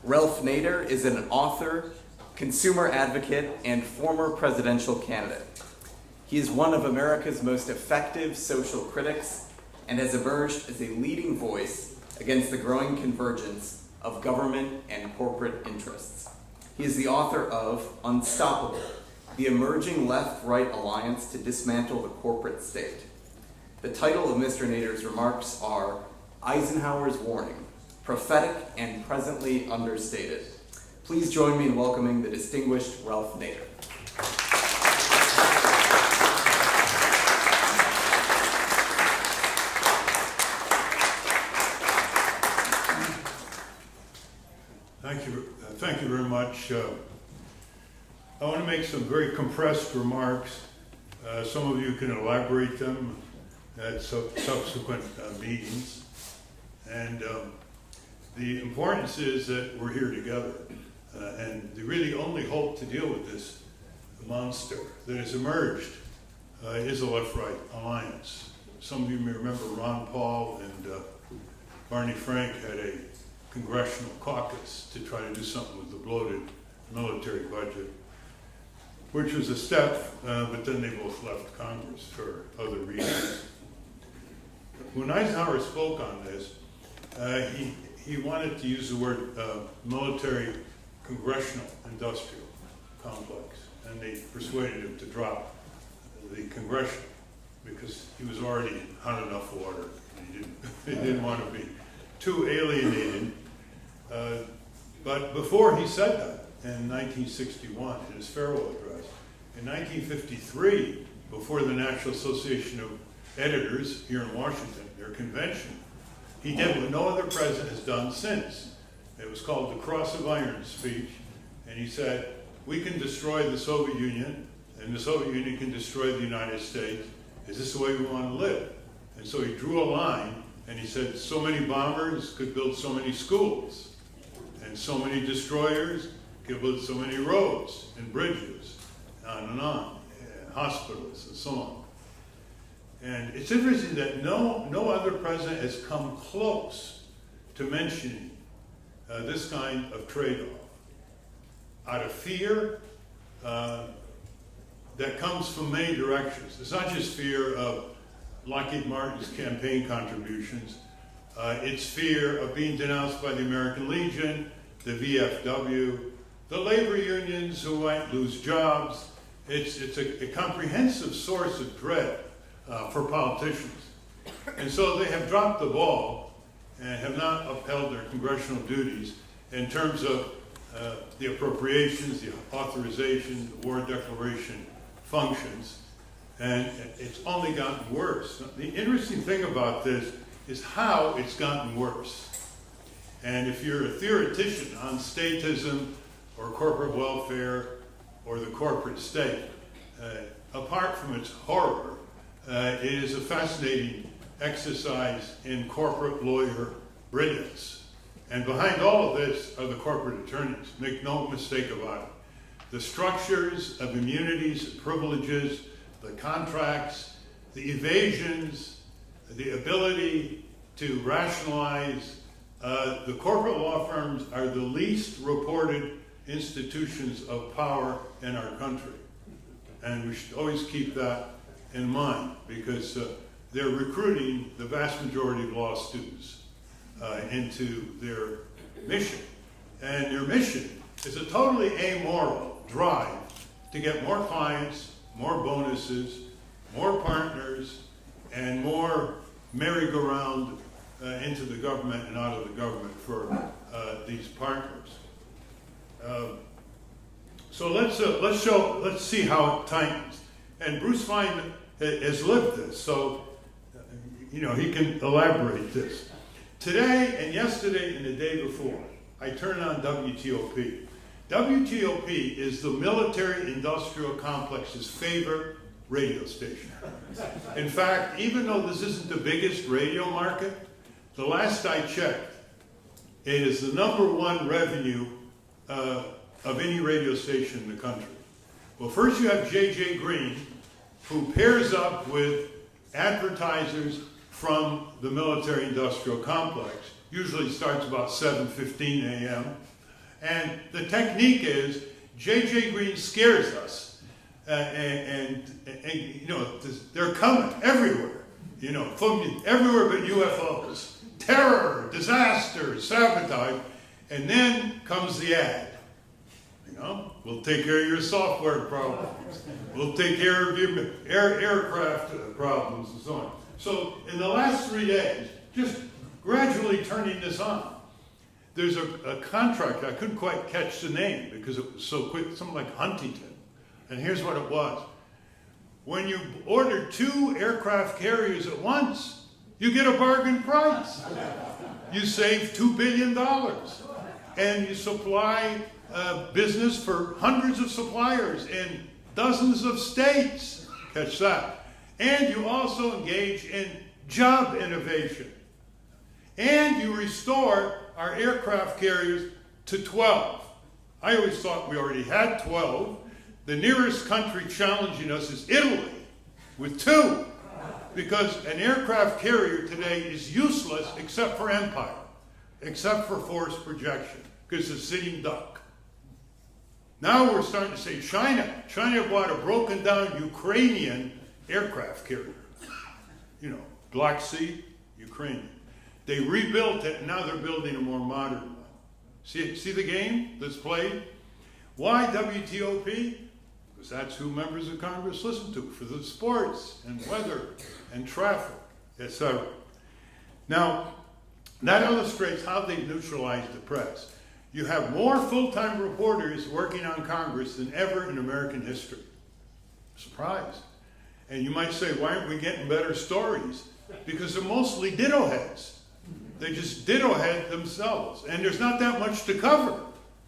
Ralph Nader is an author, consumer advocate, and former presidential candidate. He is one of America's most effective social critics and has emerged as a leading voice against the growing convergence of government and corporate interests. He is the author of Unstoppable, the emerging left-right alliance to dismantle the corporate state. The title of Mr. Nader's remarks are Eisenhower's Warning, Prophetic and Presently Understated. Please join me in welcoming the distinguished Ralph Nader. Thank you very much. I want to make some very compressed remarks. Some of you can elaborate them at subsequent meetings. And the importance is that we're here together. And the really only hope to deal with this monster that has emerged is a left-right alliance. Some of you may remember Ron Paul and Barney Frank had a congressional caucus to try to do something with the bloated military budget, which was a step, but then they both left Congress for other reasons. When Eisenhower spoke on this, he wanted to use the word military congressional industrial complex, and they persuaded him to drop the congressional because he was already on enough water. He didn't want to be too alienated. But before he said that, in 1961, in his farewell address, in 1953, before the National Association of Editors here in Washington, their convention, he did what no other president has done since. It was called the Cross of Iron speech, and he said, we can destroy the Soviet Union, and the Soviet Union can destroy the United States. Is this the way we want to live? And so he drew a line, and he said, so many bombers could build so many schools, and so many destroyers could build so many roads and bridges, on and on, and hospitals and so on. And it's interesting that no other president has come close to mentioning this kind of trade-off out of fear that comes from many directions. It's not just fear of Lockheed Martin's campaign contributions. It's fear of being denounced by the American Legion, the VFW, the labor unions who might lose jobs. It's a comprehensive source of dread for politicians. And so they have dropped the ball and have not upheld their congressional duties in terms of the appropriations, the authorization, the war declaration functions. And it's only gotten worse. The interesting thing about this is how it's gotten worse. And if you're a theoretician on statism or corporate welfare or the corporate state, apart from its horror, it is a fascinating exercise in corporate lawyer brilliance. And behind all of this are the corporate attorneys. Make no mistake about it. The structures of immunities and privileges, the contracts, the evasions, the ability to rationalize. The corporate law firms are the least reported institutions of power in our country. And we should always keep that in mind because they're recruiting the vast majority of law students into their mission. And their mission is a totally amoral drive to get more clients, more bonuses, more partners, and more merry-go-round into the government and out of the government for these partners. So let's see how it tightens. And Bruce Fein has lived this, so he can elaborate this. Today and yesterday and the day before, I turned on WTOP. WTOP is the military-industrial complex's favorite radio station. In fact, even though this isn't the biggest radio market, the last I checked, it is the #1 revenue of any radio station in the country. Well, first you have J.J. Green, who pairs up with advertisers from the military-industrial complex. Usually starts about 7:15 a.m. And the technique is J.J. Green scares us, and you know, they're coming everywhere, you know, from everywhere but UFOs. Terror, disaster, sabotage, and then comes the ad. You know, we'll take care of your software problems. We'll take care of your aircraft problems and so on. So in the last 3 days, just gradually turning this on, there's a contract, I couldn't quite catch the name because it was so quick, something like Huntington. And here's what it was. When you order 2 aircraft carriers at once, you get a bargain price. You save $2 billion. And you supply business for hundreds of suppliers in dozens of states. Catch that. And you also engage in job innovation. And you restore our aircraft carriers to 12. I always thought we already had 12. The nearest country challenging us is Italy with 2. Because an aircraft carrier today is useless except for empire, except for force projection, because it's a sitting duck. Now we're starting to say China. China bought a broken down Ukrainian aircraft carrier. You know, Black Sea, Ukrainian. They rebuilt it, and now they're building a more modern one. See the game that's played? Why WTOP? Because that's who members of Congress listen to for the sports and weather and traffic, etc. Now, that illustrates how they've neutralized the press. You have more full-time reporters working on Congress than ever in American history. Surprise. And you might say, why aren't we getting better stories? Because they're mostly ditto heads. They just ditto head themselves. And there's not that much to cover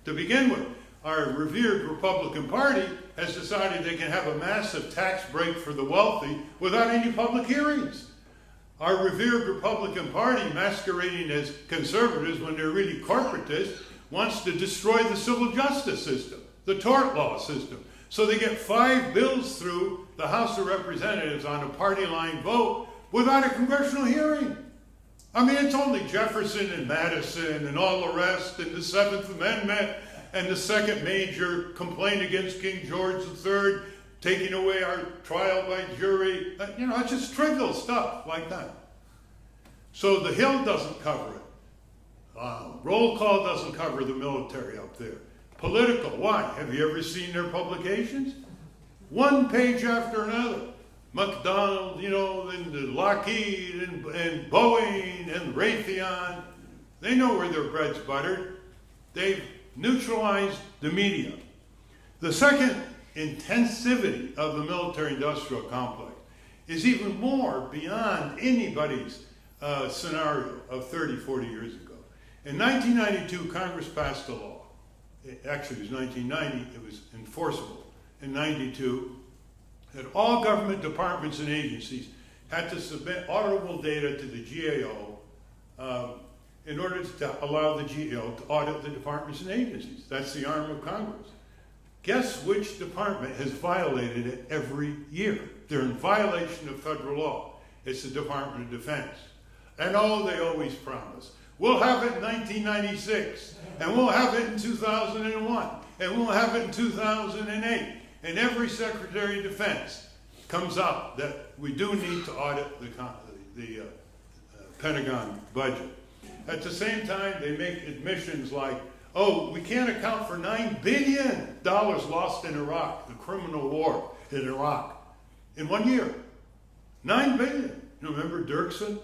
to begin with. Our revered Republican Party has decided they can have a massive tax break for the wealthy without any public hearings. Our revered Republican Party, masquerading as conservatives when they're really corporatists, wants to destroy the civil justice system, the tort law system. So they get 5 bills through the House of Representatives on a party line vote without a congressional hearing. I mean, it's only Jefferson and Madison and all the rest and the 7th Amendment and the second major complaint against King George III, taking away our trial by jury. You know, it's just trivial stuff like that. So the Hill doesn't cover it. Roll call doesn't cover the military up there. Political, why? Have you ever seen their publications? One page after another. McDonald, you know, and Lockheed and Boeing and Raytheon. They know where their bread's buttered. They've neutralized the media. The second intensivity of the military-industrial complex is even more beyond anybody's scenario of 30, 40 years ago. In 1992, Congress passed a law. Actually, it was 1990. It was enforceable in 92. That all government departments and agencies had to submit auditable data to the GAO in order to allow the GAO to audit the departments and agencies. That's the arm of Congress. Guess which department has violated it every year? They're in violation of federal law. It's the Department of Defense. And oh, they always promise. We'll have it in 1996, and we'll have it in 2001, and we'll have it in 2008. And every Secretary of Defense comes up that we do need to audit the Pentagon budget. At the same time, they make admissions like, oh, we can't account for $9 billion lost in Iraq, the criminal war in Iraq, in 1 year. $9 billion. You remember Dirksen?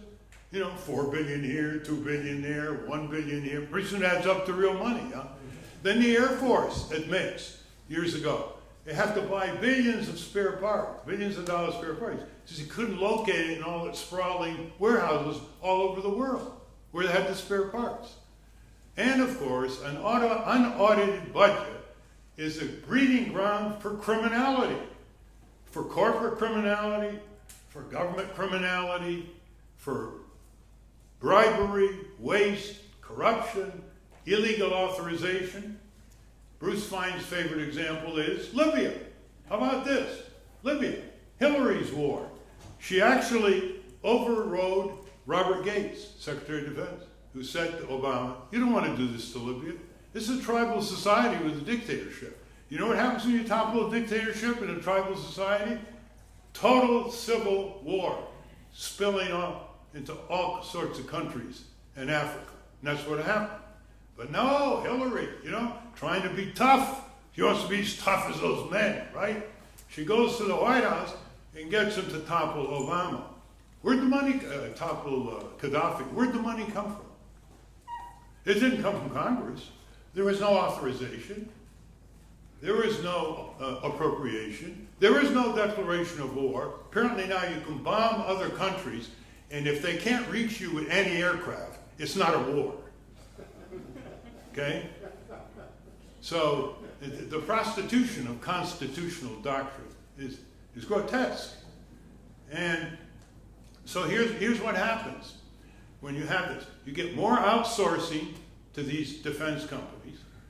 You know, $4 billion here, $2 billion there, $1 billion here. Pretty soon adds up to real money, huh? Then the Air Force admits, years ago, they have to buy billions of spare parts, billions of dollars spare parts, because he couldn't locate it in all its sprawling warehouses all over the world, where they had the spare parts. And of course, an unaudited budget is a breeding ground for criminality, for corporate criminality, for government criminality, for bribery, waste, corruption, illegal authorization. Bruce Fein's favorite example is Libya. How about this? Libya, Hillary's war. She actually overrode Robert Gates, Secretary of Defense, who said to Obama, you don't want to do this to Libya. This is a tribal society with a dictatorship. You know what happens when you topple a dictatorship in a tribal society? Total civil war, spilling off into all sorts of countries in Africa. And that's what happened. But no, Hillary, trying to be tough. She wants to be as tough as those men, right? She goes to the White House and gets him to topple Obama. Where'd the money topple Gaddafi? Where'd the money come from? It didn't come from Congress. There was no authorization. There was no appropriation. There is no declaration of war. Apparently now you can bomb other countries, and if they can't reach you with anti-aircraft, it's not a war. Okay? So the prostitution of constitutional doctrine is grotesque. And so here's what happens when you have this. You get more outsourcing to these defense companies.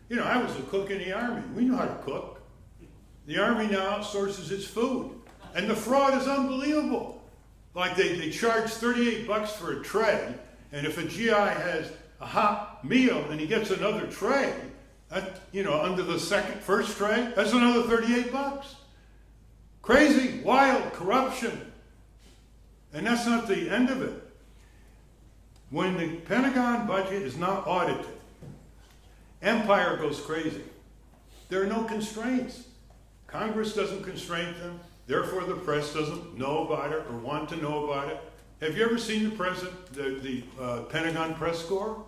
I was a cook in the Army. We know how to cook. The Army now outsources its food. And the fraud is unbelievable. Like they charge $38 for a tray, and if a GI has a hot meal and he gets another tray, under the first tray, that's another $38. Crazy, wild, corruption. And that's not the end of it. When the Pentagon budget is not audited, empire goes crazy. There are no constraints. Congress doesn't constrain them. Therefore, the press doesn't know about it or want to know about it. Have you ever seen the Pentagon press corps?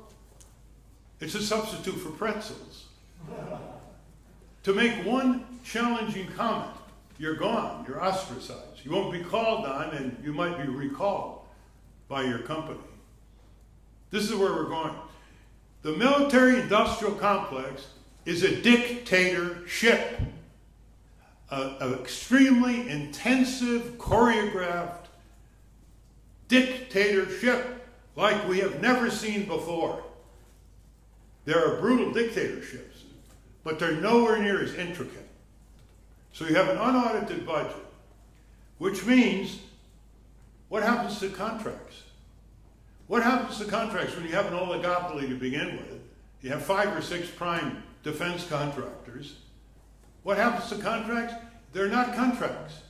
It's a substitute for pretzels. To make one challenging comment, you're gone. You're ostracized. You won't be called on, and you might be recalled by your company. This is where we're going. The military-industrial complex is a dictatorship, an extremely intensive, choreographed dictatorship like we have never seen before. There are brutal dictatorships, but they're nowhere near as intricate. So you have an unaudited budget, which means what happens to contracts? What happens to contracts when you have an oligopoly to begin with? You have 5 or 6 prime defense contractors. What happens to contracts? They're not contracts.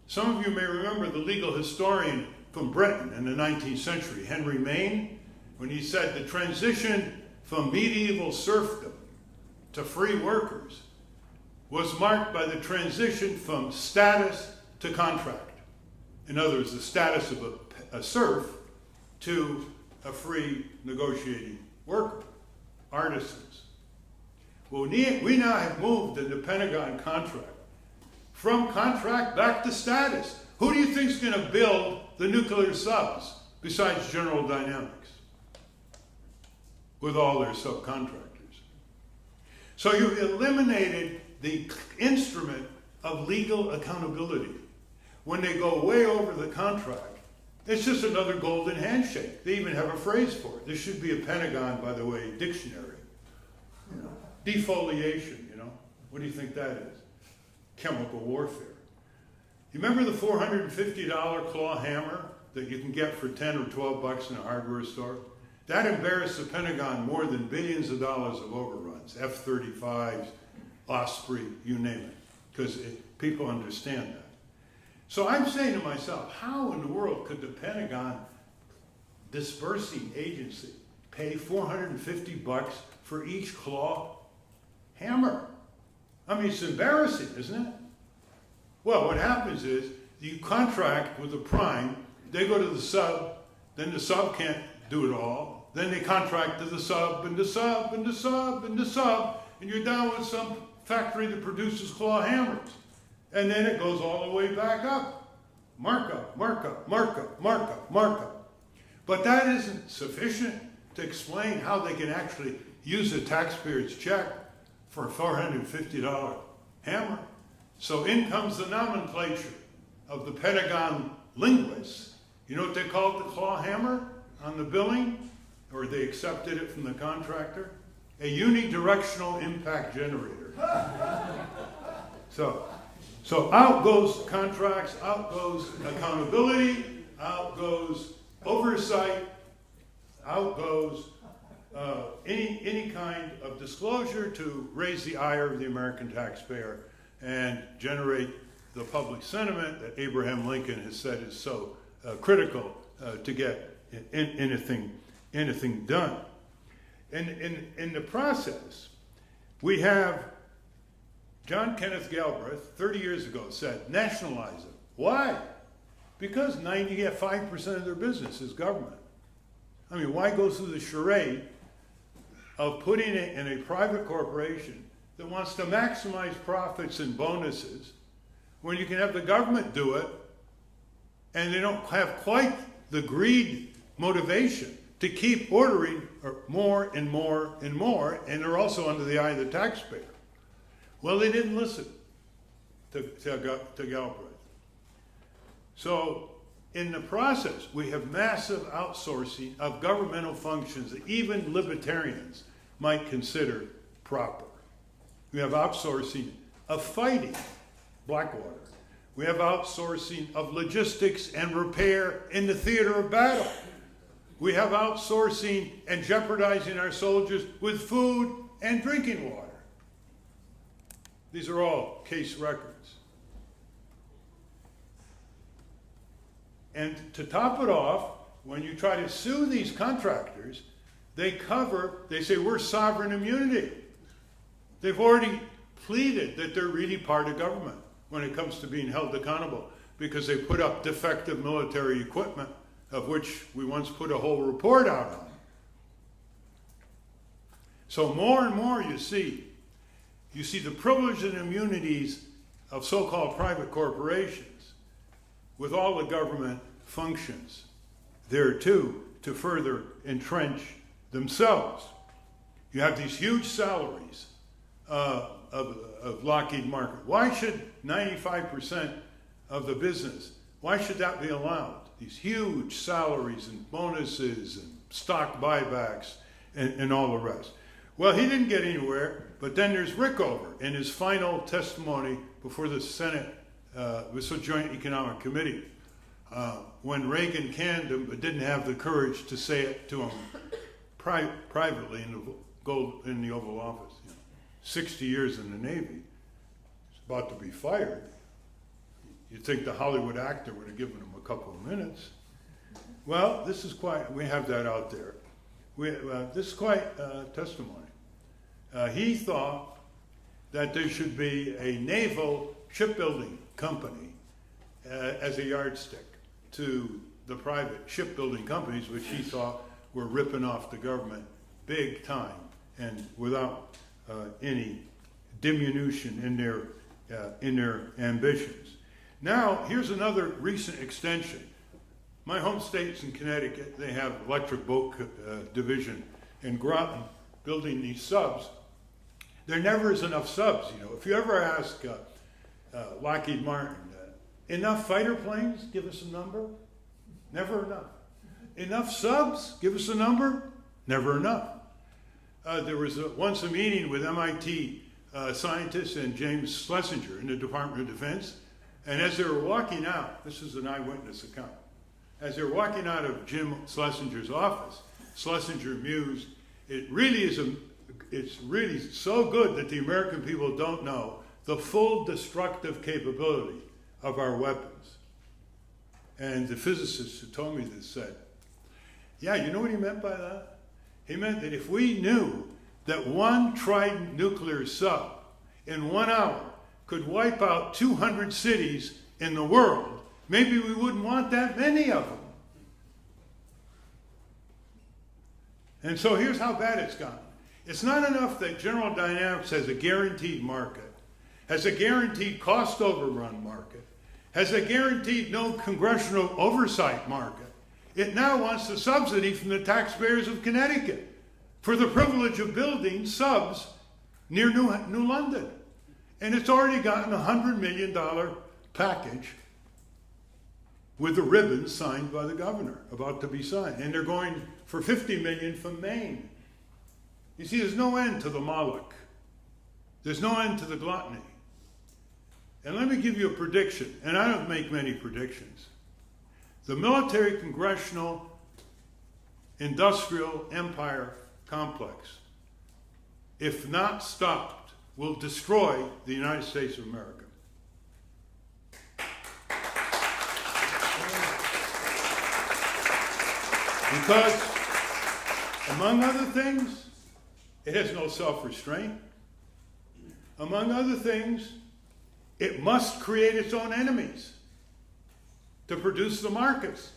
Some of you may remember the legal historian from Britain in the 19th century, Henry Maine, when he said the transition from medieval serfdom to free workers was marked by the transition from status to contract. In other words, the status of a serf to a free negotiating worker, artisans. Well, we now have moved in the Pentagon contract from contract back to status. Who do you think is going to build the nuclear subs besides General Dynamics with all their subcontractors? So you eliminated the instrument of legal accountability. When they go way over the contract, it's just another golden handshake. They even have a phrase for it. This should be a Pentagon, by the way, dictionary. Defoliation, What do you think that is? Chemical warfare. You remember the $450 claw hammer that you can get for 10 or 12 bucks in a hardware store? That embarrassed the Pentagon more than billions of dollars of overruns, F-35s, Osprey, you name it, because people understand that. So I'm saying to myself, how in the world could the Pentagon disbursing agency pay $450 for each claw hammer? I mean, it's embarrassing, isn't it? Well, what happens is you contract with the prime, they go to the sub, then the sub can't do it all, then they contract to the sub and the sub and the sub and the sub, and you're down with some factory that produces claw hammers. And then it goes all the way back up. Markup, markup, markup, markup, markup. But that isn't sufficient to explain how they can actually use a taxpayer's check for a $450 hammer. So in comes the nomenclature of the Pentagon linguists. You know what they called the claw hammer on the billing? Or they accepted it from the contractor? A unidirectional impact generator. So out goes contracts, out goes accountability, out goes oversight, out goes any kind of disclosure to raise the ire of the American taxpayer and generate the public sentiment that Abraham Lincoln has said is so critical to get anything done. In the process, we have John Kenneth Galbraith, 30 years ago, said, nationalize it. Why? Because 95% of their business is government. I mean, why go through the charade of putting it in a private corporation that wants to maximize profits and bonuses when you can have the government do it and they don't have quite the greed motivation to keep ordering more and more and more, and they're also under the eye of the taxpayer. Well, they didn't listen to Galbraith. So in the process, we have massive outsourcing of governmental functions that even libertarians might consider proper. We have outsourcing of fighting Blackwater. We have outsourcing of logistics and repair in the theater of battle. We have outsourcing and jeopardizing our soldiers with food and drinking water. These are all case records. And to top it off, when you try to sue these contractors, they say we're sovereign immunity. They've already pleaded that they're really part of government when it comes to being held accountable because they put up defective military equipment, of which we once put a whole report out on. So more and more you see the privileges and immunities of so-called private corporations with all the government functions there too to further entrench themselves. You have these huge salaries of Lockheed Martin. Why should 95% of the business, why should that be allowed? These huge salaries and bonuses and stock buybacks and all the rest. Well, he didn't get anywhere, but then there's Rickover in his final testimony before the Senate, with the Joint Economic Committee, when Reagan canned him but didn't have the courage to say it to him privately in the Oval Office. 60 years in the Navy, he's about to be fired. You'd think the Hollywood actor would have given him a couple of minutes. Well, this is quite, we have that out there. This is quite testimony. He thought that there should be a naval shipbuilding company as a yardstick to the private shipbuilding companies, which he thought were ripping off the government big time and without any diminution in their ambitions. Now, here's another recent extension. My home state's in Connecticut. They have electric boat division in Groton building these subs. There never is enough subs, you know. If you ever ask Lockheed Martin, enough fighter planes? Give us a number. Never enough. Enough subs? Give us a number. Never enough. There was once a meeting with MIT scientists and James Schlesinger in the Department of Defense, and as they were walking out, this is an eyewitness account, as they were walking out of Jim Schlesinger's office, Schlesinger mused, it's really so good that the American people don't know the full destructive capability of our weapons. And the physicist who told me this said, yeah, you know what he meant by that? He meant that if we knew that one Trident nuclear sub in 1 hour could wipe out 200 cities in the world, maybe we wouldn't want that many of them. And so here's how bad it's gotten. It's not enough that General Dynamics has a guaranteed market, has a guaranteed cost overrun market, has a guaranteed no congressional oversight market. It now wants the subsidy from the taxpayers of Connecticut for the privilege of building subs near New London. And it's already gotten a $100 million package with the ribbons signed by the governor, about to be signed. And they're going for $50 million from Maine. You see, there's no end to the Moloch. There's no end to the gluttony. And let me give you a prediction, and I don't make many predictions. The military, congressional, industrial empire complex, if not stopped, will destroy the United States of America. Because, among other things, it has no self-restraint. Among other things, it must create its own enemies to produce the markets.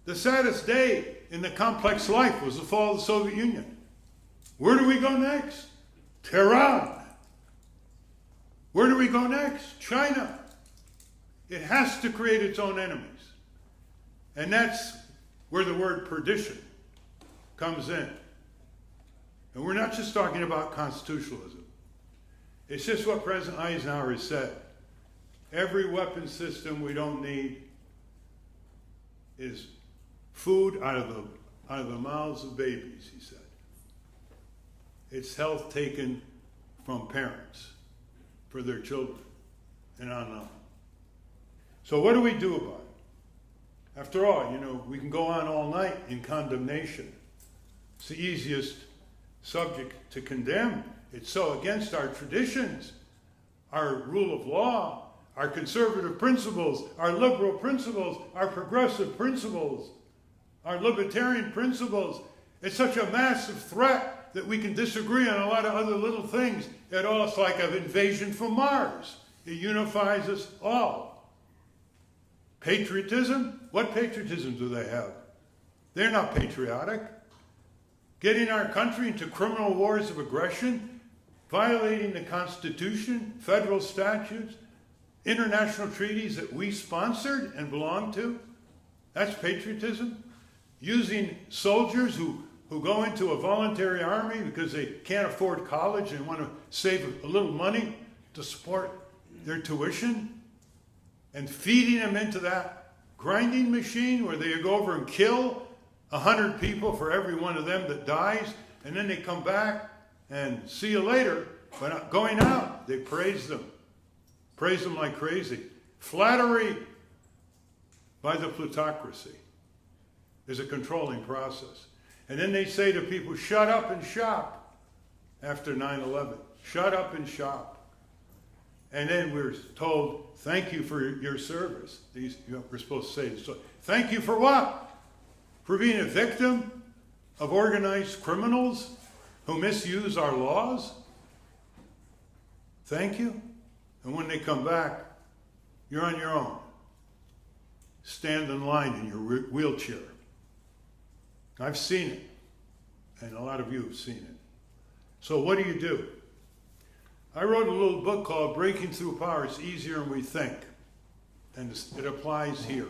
The saddest day in the complex life was the fall of the Soviet Union. Where do we go next? Tehran. Where do we go next? China. It has to create its own enemies. And that's where the word perdition comes in. And we're not just talking about constitutionalism. It's just what President Eisenhower has said. Every weapon system we don't need is food out of the mouths of babies, he said. It's health taken from parents for their children, and on and on. So what do we do about it? After all, we can go on all night in condemnation. It's the easiest subject to condemn. It's so against our traditions, our rule of law, our conservative principles, our liberal principles, our progressive principles, our libertarian principles. It's such a massive threat that we can disagree on a lot of other little things. It's like an invasion from Mars. It unifies us all. Patriotism? What patriotism do they have? They're not patriotic. Getting our country into criminal wars of aggression, violating the Constitution, federal statutes, international treaties that we sponsored and belong to, that's patriotism. Using soldiers who go into a voluntary army because they can't afford college and want to save a little money to support their tuition, and feeding them into that grinding machine where they go over and kill 100 people for every one of them that dies, and then they come back and see you later. But going out, they praise them like crazy. Flattery by the plutocracy is a controlling process. And then they say to people, shut up and shop after 9/11. Shut up and shop. And then we're told, thank you for your service. We're supposed to say this. Thank you for what? For being a victim of organized criminals who misuse our laws? Thank you. And when they come back, you're on your own. Stand in line in your wheelchair. I've seen it, and a lot of you have seen it. So what do? I wrote a little book called Breaking Through Power. It's easier than we think, and it applies here.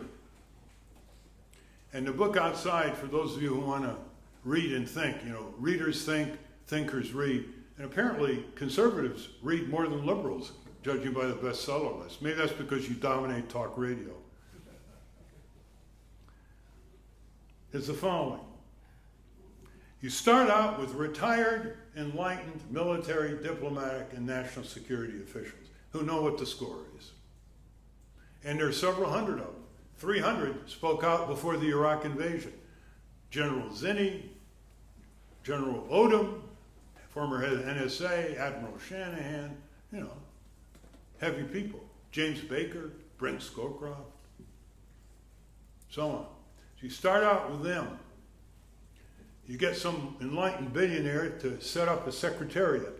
And the book outside, for those of you who want to read and think, readers think, thinkers read. And apparently conservatives read more than liberals, judging by the bestseller list. Maybe that's because you dominate talk radio. It's the following. You start out with retired, enlightened military, diplomatic, and national security officials who know what the score is. And there are several hundred of them. 300 spoke out before the Iraq invasion. General Zinni, General Odom, former head of NSA, Admiral Shanahan, heavy people. James Baker, Brent Scowcroft, so on. So you start out with them. You get some enlightened billionaire to set up a secretariat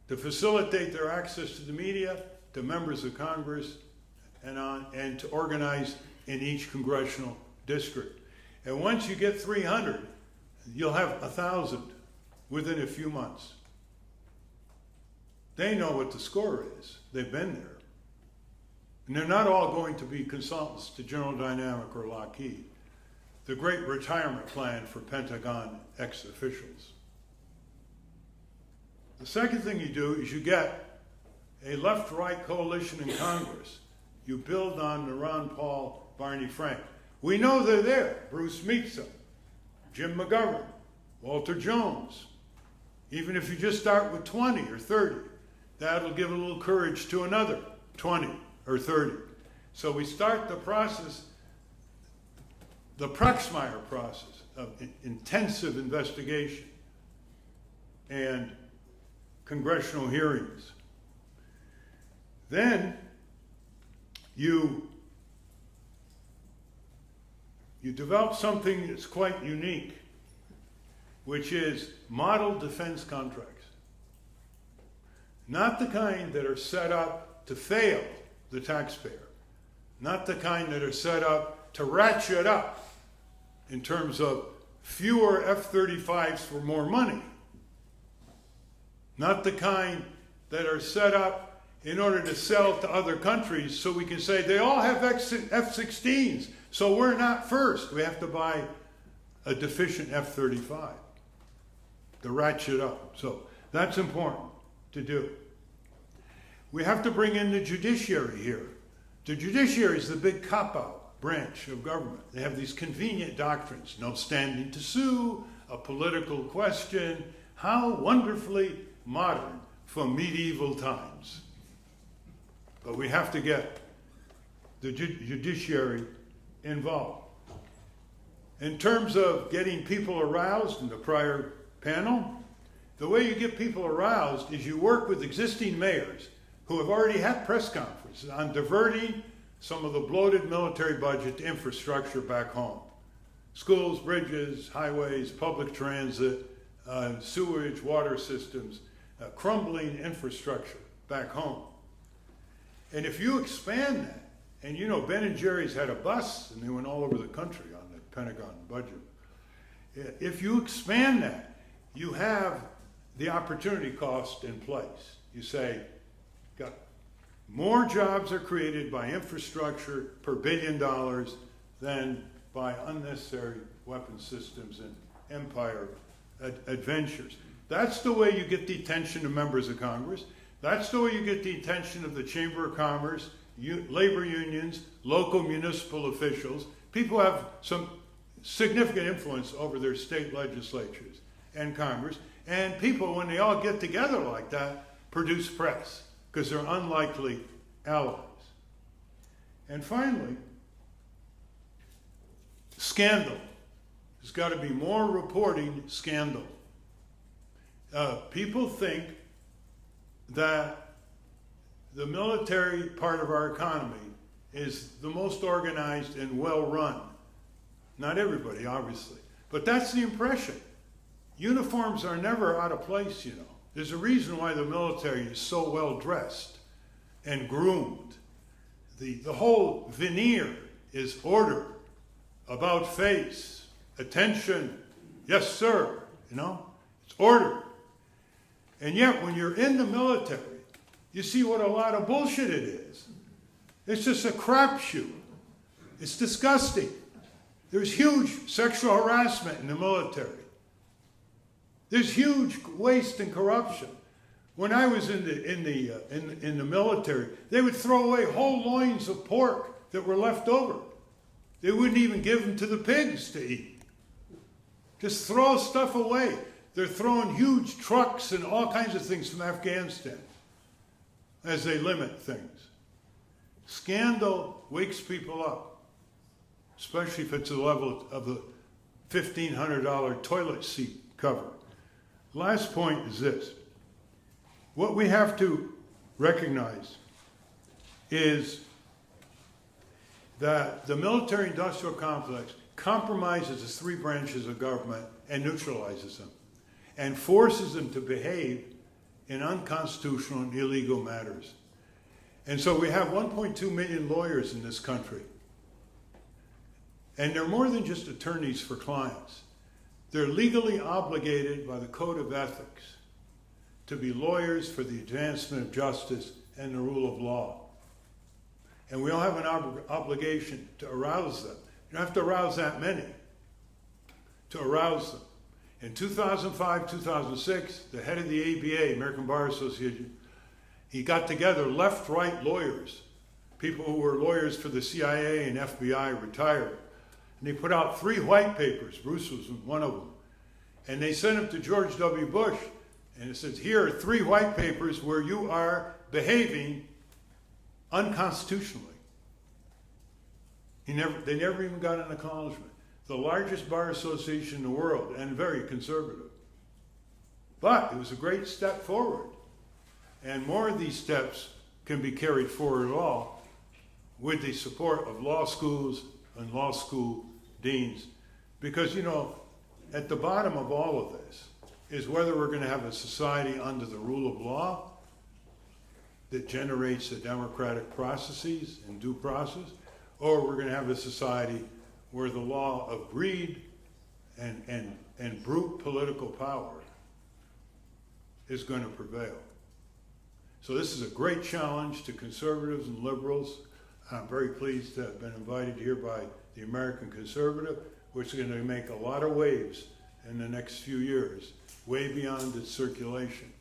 to facilitate their access to the media, to members of Congress, and to organize in each congressional district. And once you get 300, you'll have 1,000 within a few months. They know what the score is. They've been there. And they're not all going to be consultants to General Dynamic or Lockheed. The great retirement plan for Pentagon ex-officials. The second thing you do is you get a left-right coalition in Congress. You build on the Ron Paul, Barney Frank. We know they're there. Bruce meets them. Jim McGovern, Walter Jones. Even if you just start with 20 or 30, that'll give a little courage to another 20 or 30. So we start the process the Proxmire process of intensive investigation and congressional hearings. Then you develop something that's quite unique, which is model defense contracts. Not the kind that are set up to fail the taxpayer, not the kind that are set up to ratchet up in terms of fewer F-35s for more money, not the kind that are set up in order to sell to other countries so we can say they all have F-16s, so we're not first. We have to buy a deficient F-35 to ratchet up. So that's important to do. We have to bring in the judiciary here. The judiciary is the big cop-out branch of government. They have these convenient doctrines: no standing to sue, a political question. How wonderfully modern from medieval times. But we have to get the judiciary involved. In terms of getting people aroused in the prior panel, the way you get people aroused is you work with existing mayors who have already had press conferences on diverting some of the bloated military budget to infrastructure back home. Schools, bridges, highways, public transit, sewage, water systems, crumbling infrastructure back home. And if you expand that, and you know Ben & Jerry's had a bus and they went all over the country on the Pentagon budget. If you expand that, you have the opportunity cost in place. You say, got more jobs are created by infrastructure per $1 billion than by unnecessary weapon systems and empire adventures. That's the way you get the attention of members of Congress. That's the way you get the attention of the Chamber of Commerce, labor unions, local municipal officials. People have some significant influence over their state legislatures and Congress. And people, when they all get together like that, produce press, because they're unlikely allies. And finally, scandal. There's got to be more reporting scandal. People think that the military part of our economy is the most organized and well-run. Not everybody, obviously, but that's the impression. Uniforms are never out of place, you know. There's a reason why the military is so well-dressed and groomed. The whole veneer is order, about face, attention, yes sir, you know, it's order. And yet when you're in the military, you see what a lot of bullshit it is. It's just a crapshoot. It's disgusting. There's huge sexual harassment in the military. There's huge waste and corruption. When I was in the military, they would throw away whole loins of pork that were left over. They wouldn't even give them to the pigs to eat. Just throw stuff away. They're throwing huge trucks and all kinds of things from Afghanistan as they limit things. Scandal wakes people up, especially if it's the level of the $1,500 toilet seat cover. Last point is this. What we have to recognize is that the military-industrial complex compromises the three branches of government and neutralizes them and forces them to behave in unconstitutional and illegal matters. And so we have 1.2 million lawyers in this country. And they're more than just attorneys for clients. They're legally obligated by the Code of Ethics to be lawyers for the advancement of justice and the rule of law. And we all have an obligation to arouse them. You don't have to arouse that many, to arouse them. In 2005, 2006, the head of the ABA, American Bar Association, he got together left-right lawyers, people who were lawyers for the CIA and FBI, retired. And they put out 3 white papers. Bruce was one of them. And they sent them to George W. Bush. And it says, here are 3 white papers where you are behaving unconstitutionally. They never even got an acknowledgement. the largest bar association in the world, and very conservative. But it was a great step forward. And more of these steps can be carried forward at all with the support of law schools and law school deans. Because, you know, at the bottom of all of this is whether we're going to have a society under the rule of law that generates the democratic processes and due process, or we're going to have a society where the law of greed and brute political power is going to prevail. So this is a great challenge to conservatives and liberals. I'm very pleased to have been invited here by the American Conservative, which is going to make a lot of waves in the next few years, way beyond its circulation,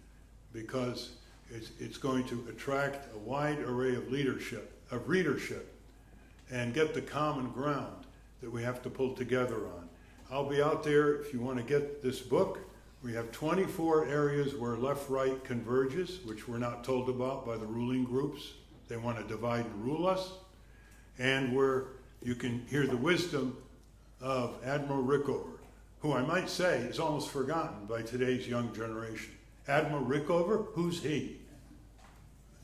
because it's going to attract a wide array of readership, and get the common ground that we have to pull together on. I'll be out there if you want to get this book. We have 24 areas where left-right converges, which we're not told about by the ruling groups. They want to divide and rule us. And where you can hear the wisdom of Admiral Rickover, who I might say is almost forgotten by today's young generation. Admiral Rickover, who's he?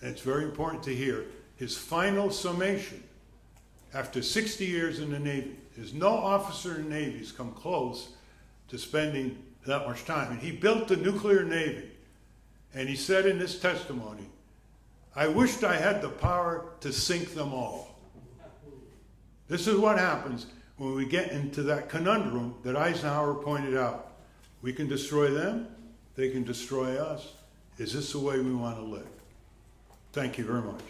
It's very important to hear his final summation after 60 years in the Navy. There's no officer in the Navy who's come close to spending that much time. And he built the nuclear Navy. And he said in his testimony, "I wished I had the power to sink them all." This is what happens when we get into that conundrum that Eisenhower pointed out. We can destroy them, they can destroy us. Is this the way we want to live? Thank you very much.